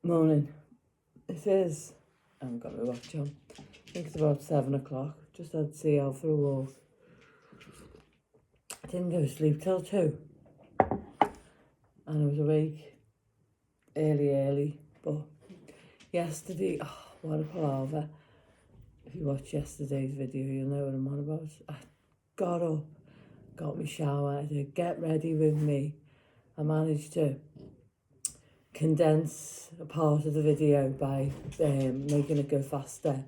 Morning. It is, I haven't got my watch on. I think it's about 7 o'clock. Just had to see out for a walk. I didn't go to sleep till 2. And I was awake early. But yesterday, oh, what a palaver. If you watch yesterday's video, you'll know what I'm on about. I got up, got my shower, I said, get ready with me. I managed to condense a part of the video by making it go faster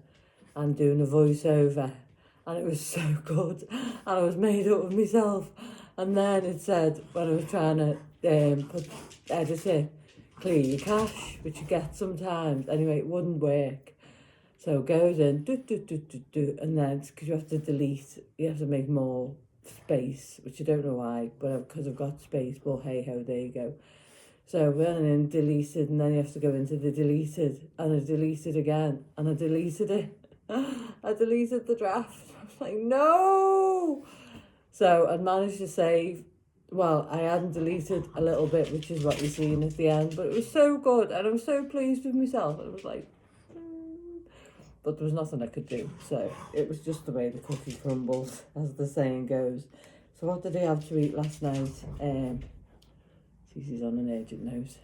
and doing a voiceover, and it was so good, and I was made up of myself. And then it said, when I was trying to edit it, clear your cache, which you get sometimes, anyway, it wouldn't work. So it goes in, and then, because you have to delete, you have to make more space, which I don't know why, but because I've got space, but hey ho, there you go. So I went in, deleted, and then you have to go into the deleted, and I deleted again, and I deleted it. I deleted the draft. I was like, no! So I'd managed to save, well, I hadn't deleted a little bit, which is what you're seeing at the end, but it was so good, and I was so pleased with myself. I was like, but there was nothing I could do. So it was just the way the cookie crumbles, as the saying goes. So what did I have to eat last night? Cece's on an urgent note.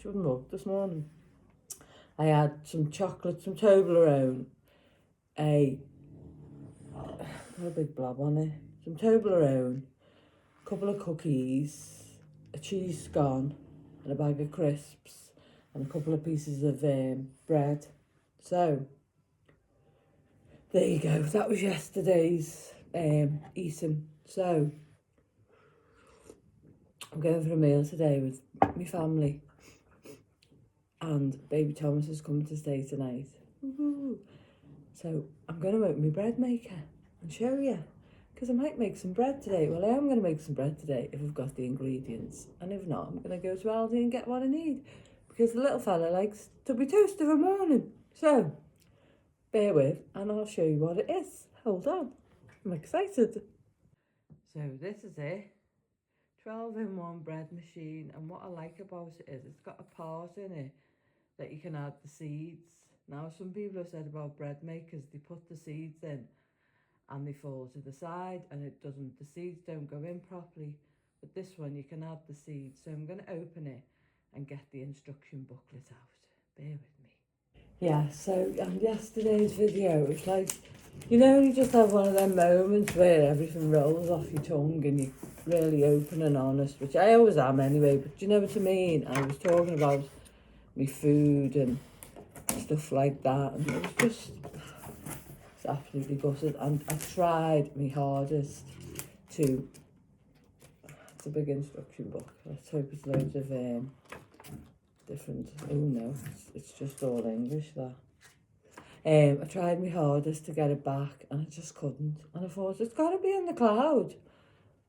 She wouldn't walk this morning. I had some chocolate, some Toblerone, got a big blob on it, some Toblerone, a couple of cookies, a cheese scone, and a bag of crisps, and a couple of pieces of bread. So, there you go. That was yesterday's eating. So, I'm going for a meal today with my family. And baby Thomas is coming to stay tonight. Woo-hoo. So I'm going to open my bread maker and show you. Because I might make some bread today. Well, I am going to make some bread today if I've got the ingredients. And if not, I'm going to go to Aldi and get what I need. Because the little fella likes to be toasted of a morning. So, bear with and I'll show you what it is. Hold on. I'm excited. So this is it. 12-in-1 bread machine. And what I like about it is it's got a part in it that you can add the seeds. Now, some people have said about bread makers, they put the seeds in and they fall to the side and the seeds don't go in properly. But this one, you can add the seeds. So I'm going to open it and get the instruction booklet out. Bear with me. Yeah, so yesterday's video, it's like, you know, you just have one of them moments where everything rolls off your tongue and you're really open and honest, which I always am anyway, but you know what I mean? I was talking about my food and stuff like that, and it was just, it's absolutely gutted. And I tried my hardest to, it's a big instruction book, let's hope it's loads of different, oh no, it's just all English that. I tried my hardest to get it back and I just couldn't, and I thought it's got to be in the cloud,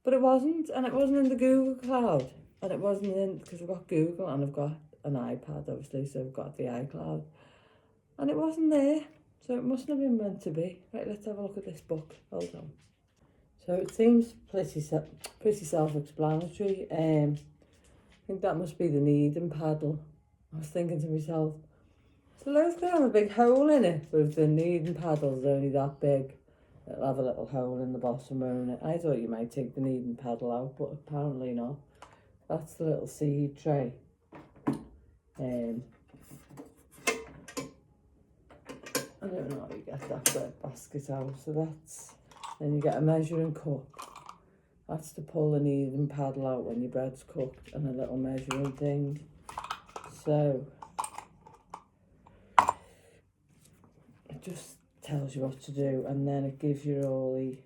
but it wasn't, and it wasn't in the Google cloud, and it wasn't in, because I've got Google and I've got an iPad obviously, so I've got the iCloud, and it wasn't there, so it mustn't have been meant to be. Right, let's have a look at this book. Hold on. So it seems pretty self-explanatory. I think that must be the kneading paddle. I was thinking to myself, so loads could have a big hole in it, but if the kneading paddle's only that big, it'll have a little hole in the bottom, won't it? I thought you might take the kneading paddle out, but apparently not. That's the little seed tray. I don't know how you get that bread basket out, so that's, then you get a measuring cup. That's to pull the kneading paddle out when your bread's cooked, and a little measuring thing. So, it just tells you what to do, and then it gives you all the,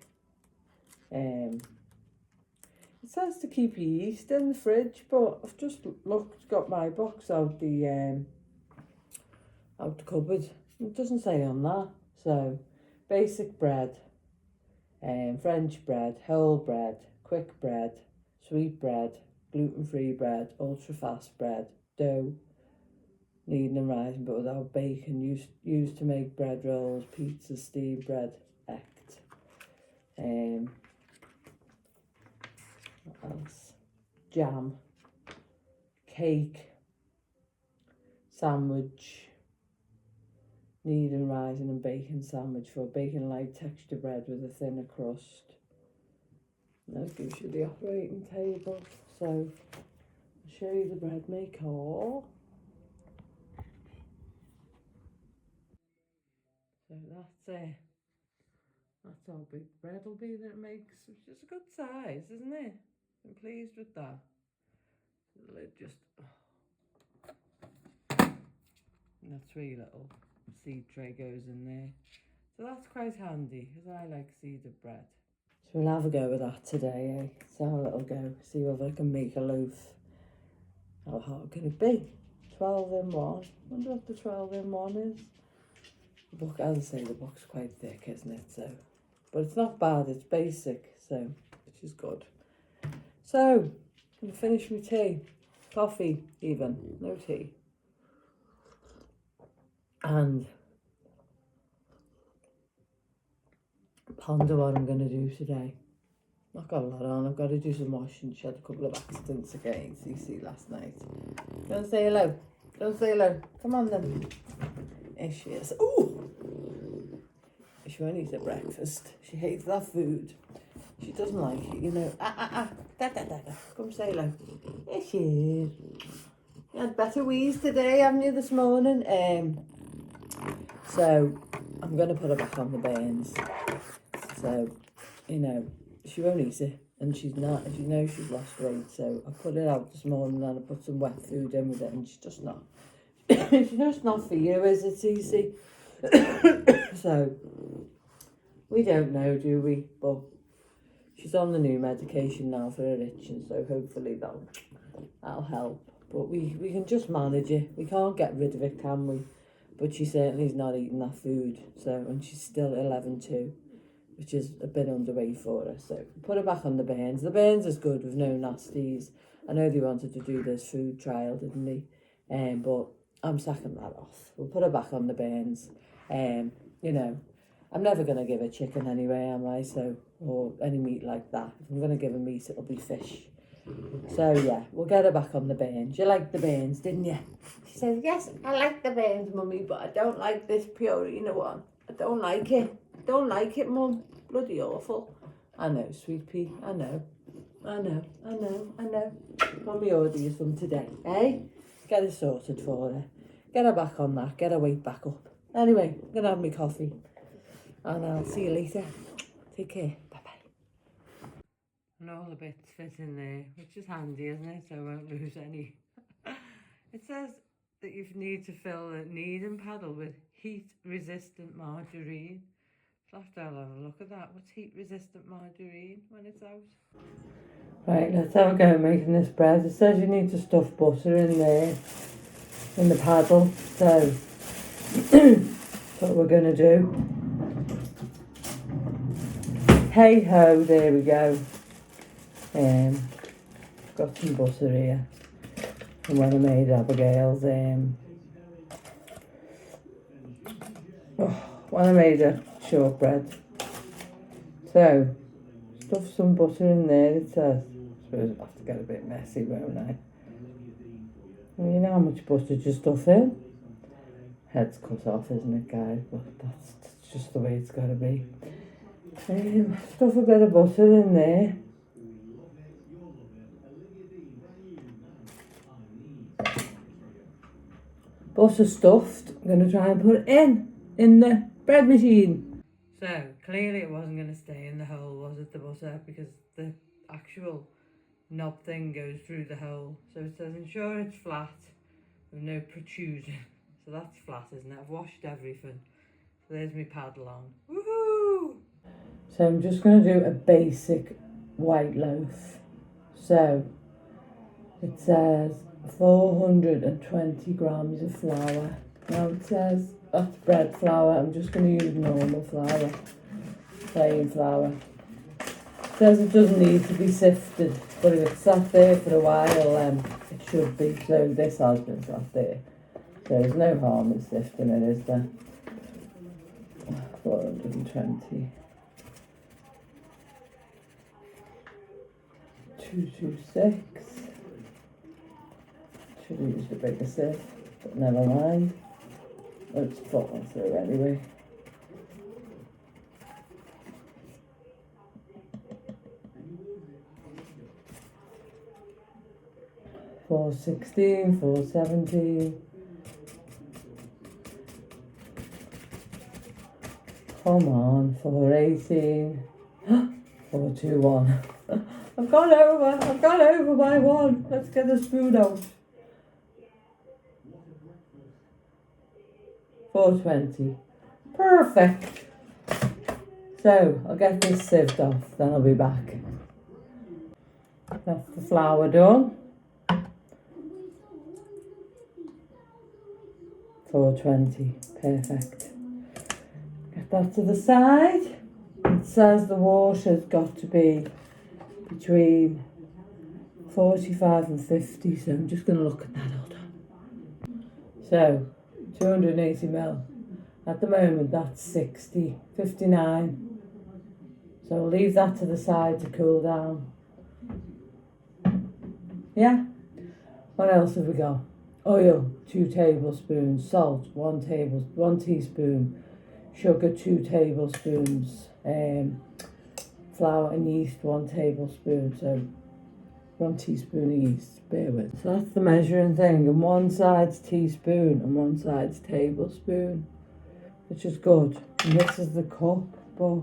it says to keep your yeast in the fridge, but I've just got my box out the cupboard. It doesn't say on that. So, basic bread, French bread, whole bread, quick bread, sweet bread, gluten-free bread, ultra-fast bread, dough, kneading and rising but without bacon, used to make bread rolls, pizzas, steamed bread, ect. What else? Jam, cake, sandwich. Knead and rising and bacon sandwich for bacon light texture bread with a thinner crust. That gives you the operating table. So I'll show you the bread maker. So that's it. That's how big bread will be that it makes, which is a good size, isn't it? I'm pleased with that. The lid just, and that 3 little seed tray goes in there. So that's quite handy because I like seeded bread. So we'll have a go with that today, eh? So a little go, see whether I can make a loaf. How hard can it be? 12 in 1. Wonder what the 12 in 1 is. The book, as I say, the book's quite thick, isn't it? So, but it's not bad, it's basic, so, which is good. So, I'm going to finish my tea. Coffee, even. No tea. And ponder what I'm going to do today. Not got a lot on. I've got to do some washing. She had a couple of accidents again, CC last night. Don't say hello. Don't say hello. Come on then. Here she is. Ooh! She won't eat her breakfast. She hates that food. She doesn't like it, you know. Da. Come say hello. Here she is. You had better wheeze today, haven't you, this morning? So I'm going to put her back on the burns. So, you know, she won't eat it. And she's not, as you know, she's lost weight. So I put it out this morning and I put some wet food in with it and she's just not. She's just not for you, is it, Cece? So, we don't know, do we? But she's on the new medication now for her itching, so hopefully that'll help. But we can just manage it. We can't get rid of it, can we? But she certainly is not eating that food. So, and she's still 11 too, which is a bit underweight for her. So put her back on the burns. The burns is good with no nasties. I know they wanted to do this food trial, didn't they? But I'm sacking that off. We'll put her back on the burns. You know, I'm never going to give her chicken anyway, am I? So, or any meat like that. If I'm going to give her meat, it'll be fish. So, yeah, we'll get her back on the burns. You liked the burns, didn't you? She says, yes, I like the burns, Mummy, but I don't like this Purina one. I don't like it. I don't like it, Mum. Bloody awful. I know, sweet pea. I know. Mummy order you some today, eh? Get it sorted for her. Get her back on that. Get her weight back up. Anyway, I'm going to have my coffee. And I'll see you later. Take care. Bye-bye. And all the bits fit in there, which is handy, isn't it? So I won't lose any. It says that you need to fill the kneading paddle with heat-resistant margarine. So I'll have a look at that. What's heat-resistant margarine when it's out? Right, let's have a go at making this bread. It says you need to stuff butter in there, in the paddle. So, that's what we're going to do. Hey ho, there we go. Got some butter here. And when I made Abigail's, when I made a shortbread. So, stuff some butter in there, it says. I suppose I'll have to get a bit messy, won't I? Well, you know how much butter you stuff in? Head's cut off, isn't it, guys? But that's just the way it's got to be. Stuff a bit of butter in there. Butter stuffed. I'm going to try and put it in the bread machine. So, clearly it wasn't going to stay in the hole, was it, the butter? Because the actual knob thing goes through the hole. So it says ensure it's flat with no protrusion. So that's flat, isn't it? I've washed everything. So there's my paddle on. Woohoo! So I'm just going to do a basic white loaf. So it says 420 grams of flour. Now it says that's bread flour. I'm just going to use normal flour, plain flour. It says it doesn't need to be sifted, but if it's sat there for a while, it should be. So this has been sat there. So there's no harm in sifting it, is there? 420. 226. Should have used a bigger sieve, but never mind. Let's follow through anyway. $4.16, $4.17. Come on, $4.18. $4.21. I've gone over by one. Let's get the spoon out. $4.20. Perfect. So I'll get this sieved off, then I'll be back. That's the flour done. $4.20. Perfect. Get that to the side. It says the water's got to be between 45 and 50, so I'm just going to look at that. Hold on. So 280ml. At the moment that's 60, 59. So I'll leave that to the side to cool down. Yeah? What else have we got? Oil, 2 tablespoons. Salt, 1 teaspoon. Sugar, 2 tablespoons. Flour and yeast, 1 tablespoon. So 1 teaspoon of yeast, bear with. So that's the measuring thing. And one side's teaspoon and one side's tablespoon, which is good. And this is the cup, but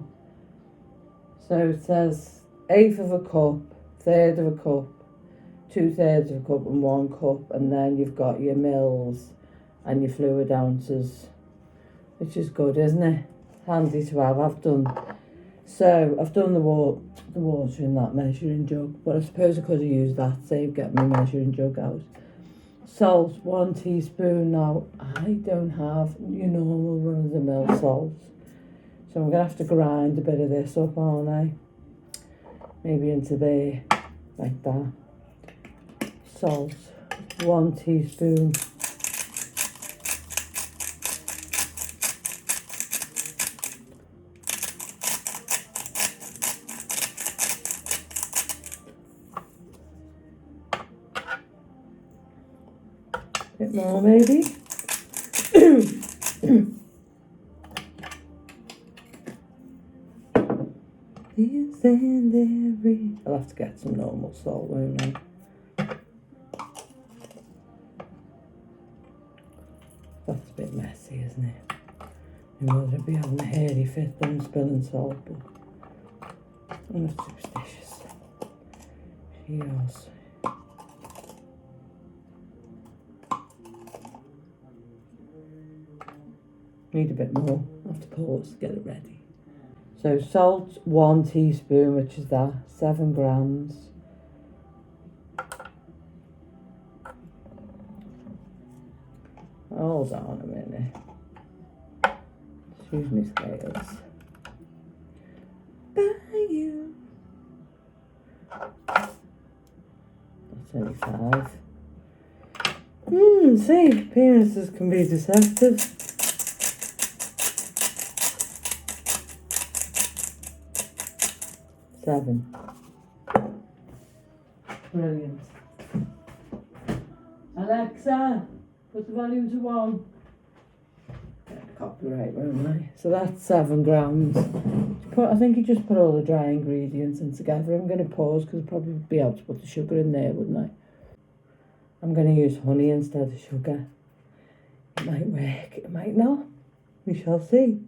so it says 1/8 of a cup, 1/3 of a cup, 2/3 of a cup and 1 cup, and then you've got your mils and your fluid ounces, which is good, isn't it? Handy to have. I've done the water in that measuring jug, but I suppose I could have used that, save getting my measuring jug out. Salt, 1 teaspoon. Now, I don't have your normal run-of-the-mill salt, so I'm going to have to grind a bit of this up, aren't I? Maybe into there, like that. Salt, 1 teaspoon. Bit more maybe. I'll have to get some normal salt, won't I? That's a bit messy, isn't it? My mother would be having a hairy fit then spilling salt, but I'm not superstitious. She is. Need a bit more. I have to pause to get it ready. So salt, 1 teaspoon, which is that, 7 grams. Hold on a minute. Excuse me, scales. By you. That's only 5. See, appearances can be deceptive. 7. Brilliant. Alexa, put the volume to 1. Copyright, won't I? So that's 7 grams. I think you just put all the dry ingredients in together. I'm going to pause because I'd probably be able to put the sugar in there, wouldn't I? I'm going to use honey instead of sugar. It might work, it might not. We shall see.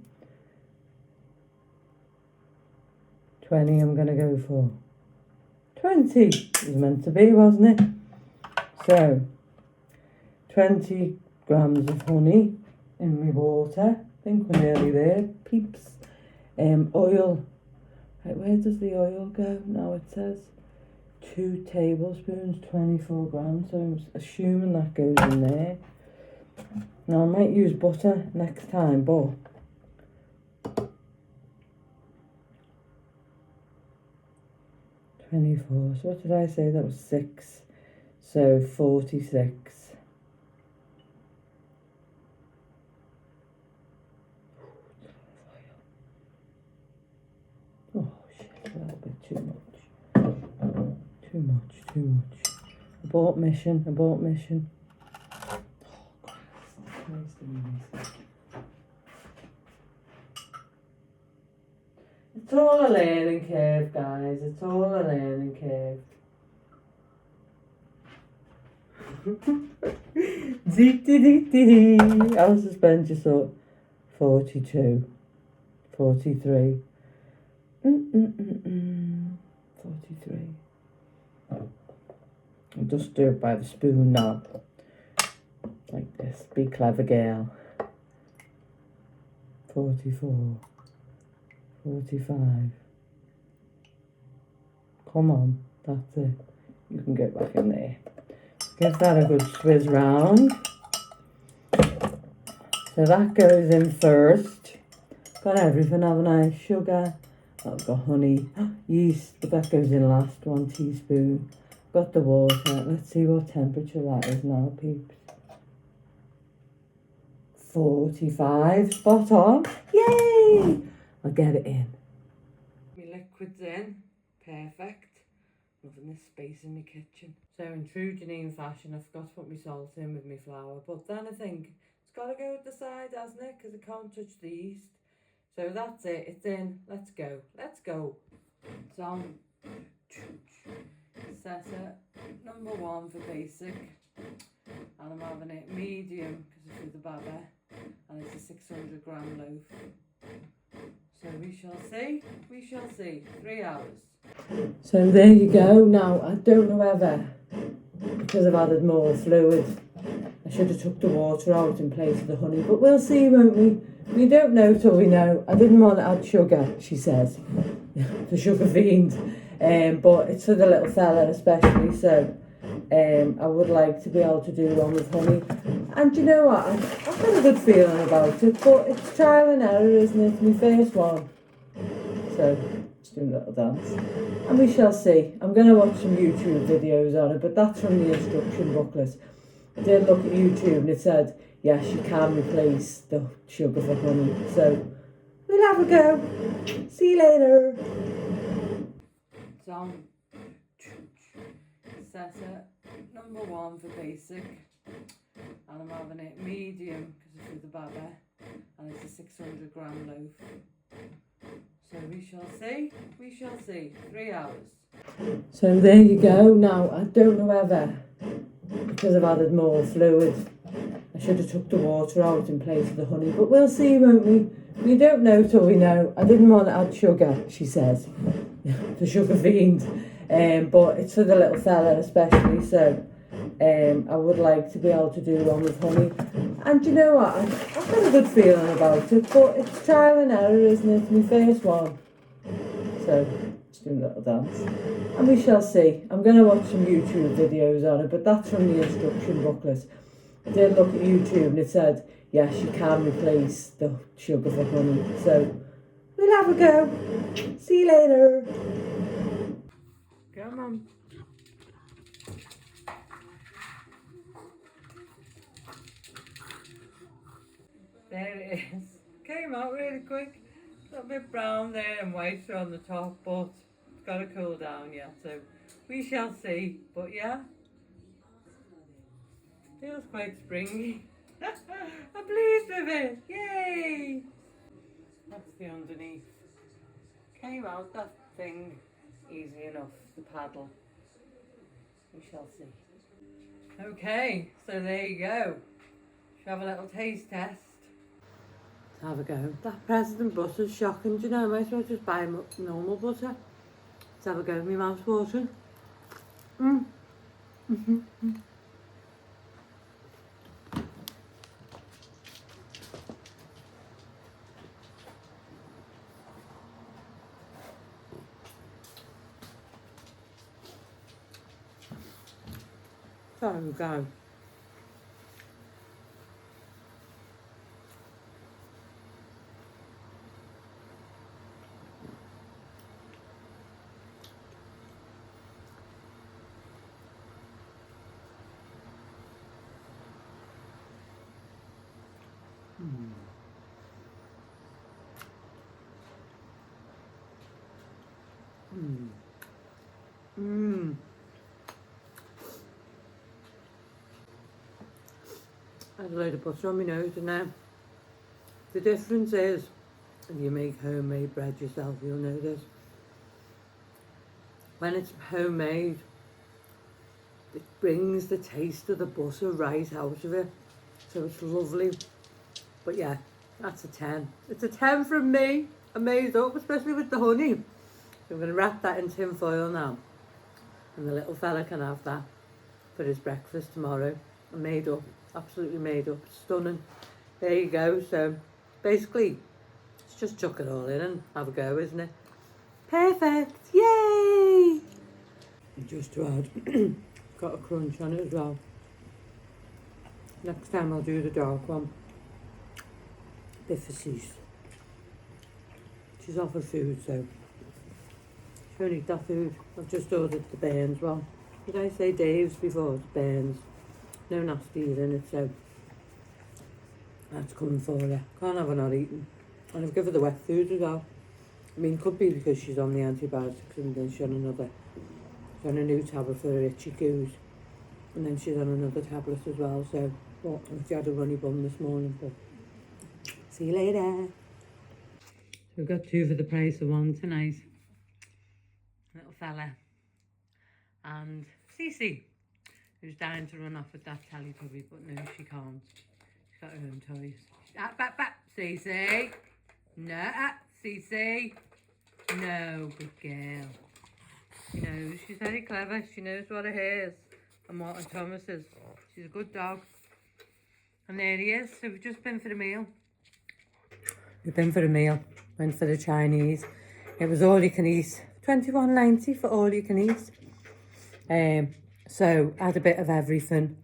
20 I'm going to go for. 20 was meant to be, wasn't it? So, 20 grams of honey in my water. I think we're nearly there, peeps. Oil. Right, where does the oil go? Now it says 2 tablespoons, 24 grams. So I'm assuming that goes in there. Now I might use butter next time, but 24. So what did I say? That was 6. So 46. Oh shit, a little bit too much. Too much. Abort mission. spoonies. It's all a learning curve, guys. It's all a learning curve. I'll suspend your sort. 42. 43. 43. I'll just do it by the spoon now. Like this. Be clever, girl. 44. 45. Come on. That's it. You can get back in there. Give that a good swizz round. So that goes in first. Got everything, haven't I? Sugar. I've got honey. Yeast. But that goes in last. 1 teaspoon. Got the water. Let's see what temperature that is now, peeps. 45. Spot on. Yay! I'll get it in. My liquid's in. Perfect. Loving this space in my kitchen. So in true Janine fashion, I forgot to put my salt in with my flour. But then I think it's got to go at the side, hasn't it? Because I can't touch the yeast. So that's it. It's in. Let's go. Let's go. It's on. Set it. Number 1 for basic. And I'm having it medium because it's with the baba. And it's a 600 gram loaf. So we shall see. We shall see. 3 hours. So there you go. Now, I don't know whether, because I've added more fluid, I should have took the water out in place of the honey, but we'll see, won't we? We don't know till we know. I didn't want to add sugar, she says, the sugar fiend, but it's for the little fella especially, so I would like to be able to do one with honey. And you know what, I've got a good feeling about it, but it's trial and error, isn't it? My first one. So, doing a little dance. And we shall see. I'm going to watch some YouTube videos on it, but that's from the instruction booklet. I did look at YouTube and it said, yes, you can replace the sugar for honey. So, we'll have a go. See you later. It's on. Set it. Number 1 for basic. And I'm having it medium because it's with the baba. And it's a 600 gram loaf. So we shall see. We shall see. 3 hours. So there you go. Now, I don't know whether, because I've added more fluid, I should have took the water out in place of the honey, but we'll see, won't we? We don't know till we know. I didn't want to add sugar, she says, the sugar fiend, but it's for the little fella especially, so I would like to be able to do one with honey. And you know what, I've got a good feeling about it, but it's trial and error, isn't it? My first one. So, just doing a little dance. And we shall see. I'm going to watch some YouTube videos on it, but that's from the instruction booklet. I did look at YouTube and it said, yes, you can replace the sugar for honey. So, we'll have a go. See you later. Come on. There it is. Came out really quick. A little bit brown there and whiter on the top, but it's got to cool down yet, so we shall see. But yeah, feels quite springy. I'm pleased with it. Yay! That's the underneath. Came out that thing easy enough, the paddle. We shall see. Okay, so there you go. Should have a little taste test. Let's have a go. That President butter's shocking. Do you know, I might as well just buy normal butter. Let's have a go. My mouth's watering. So we go. I had a load of butter on my nose, and now the difference is, if you make homemade bread yourself, you'll know this. When it's homemade, it brings the taste of the butter right out of it. So it's lovely. But yeah, that's a 10. It's a 10 from me. I made it up, especially with the honey. So I'm going to wrap that in tin foil now. And the little fella can have that for his breakfast tomorrow. I made up, absolutely made up. Stunning. There you go. So basically, it's just chuck it all in and have a go, isn't it? Perfect. Yay! Just to add, got a crunch on it as well. Next time I'll do the dark one. Bit for Cease. She's offered food, so she won't eat that food. I've just ordered the Burns one. Did I say Dave's before? It's Burns. No nasties in it, so that's coming for her. Can't have her not eating. And I've given her the wet food as well. I mean, could be because she's on the antibiotics and then she's on a new tablet for her itchy goos. And then she's on another tablet as well, so well, she had a runny bum this morning, but see you later. So we've got 2 for the price of 1 tonight. Little fella. And Cece, who's dying to run off with that Teletubby, but no, she can't. She's got her own toys. Cece. No, Cece. No, good girl. She knows, she's very clever. She knows what it is and what Thomas is. She's a good dog. And there he is. So we've just been for a meal. Went for the Chinese. It was all you can eat. $21.90 for all you can eat. So I had a bit of everything.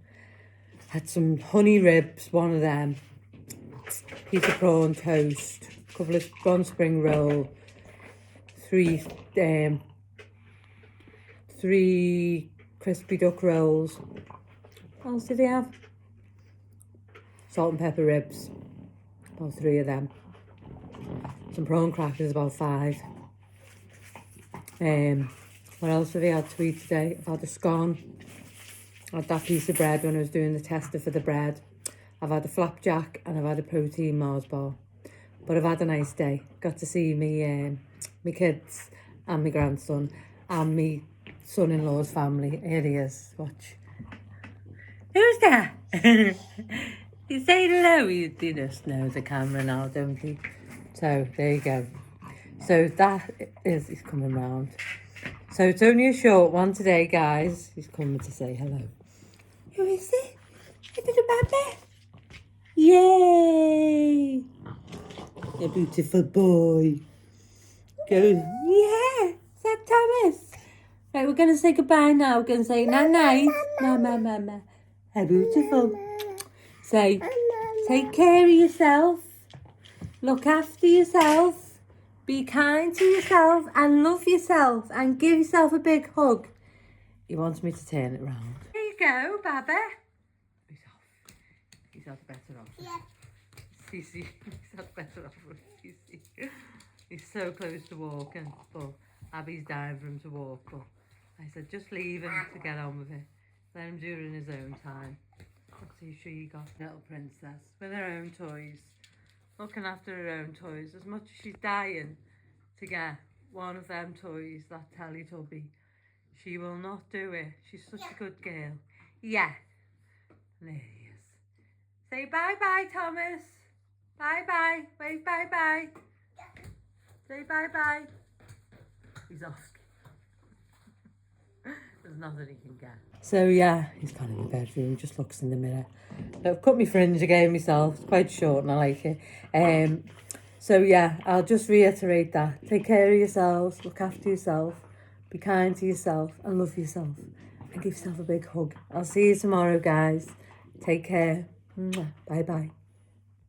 Had some honey ribs, one of them. Piece of prawn toast. A couple of one spring roll. 3 crispy duck rolls. What else did he have? Salt and pepper ribs. About 3 of them. Some prawn crackers, about 5. What else have I had to eat today? I've had a scone. I had that piece of bread when I was doing the tester for the bread. I've had a flapjack and I've had a protein Mars bar. But I've had a nice day. Got to see me kids and my grandson and my son-in-law's family. Here he is. Watch. Who's that? You say hello. You just know the camera now, don't you? So there you go. So that is, he's coming round. So it's only a short one today, guys. He's coming to say hello. Who is it? Is it a baby? Yay! A beautiful boy. Go. Yeah. Is that Thomas? Right, we're going to say goodbye now. We're going to say night-night. Mama. How beautiful. Say, take care of yourself. Look after yourself. Be kind to yourself and love yourself and give yourself a big hug. He wants me to turn it round. There you go, Baba. He's off. He's had better off. Yeah. Cece, he's had better off with Cece. He's so close to walking, but Abby's dying for him to walk. But I said, just leave him to get on with it. Let him do it in his own time. Let's see, she got little princess with her own toys. Looking after her own toys. As much as she's dying to get one of them toys, that Teletubby, she will not do it. She's such a good girl. Yeah. And there he is. Say bye-bye, Thomas. Bye-bye. Wave bye-bye. Say bye-bye. He's off. There's nothing he can get. So yeah, he's gone in the bedroom, just looks in the mirror. I've cut my fringe again myself. It's quite short and I like it. So yeah, I'll just reiterate that. Take care of yourselves, look after yourself, be kind to yourself and love yourself. And give yourself a big hug. I'll see you tomorrow, guys. Take care. Bye-bye.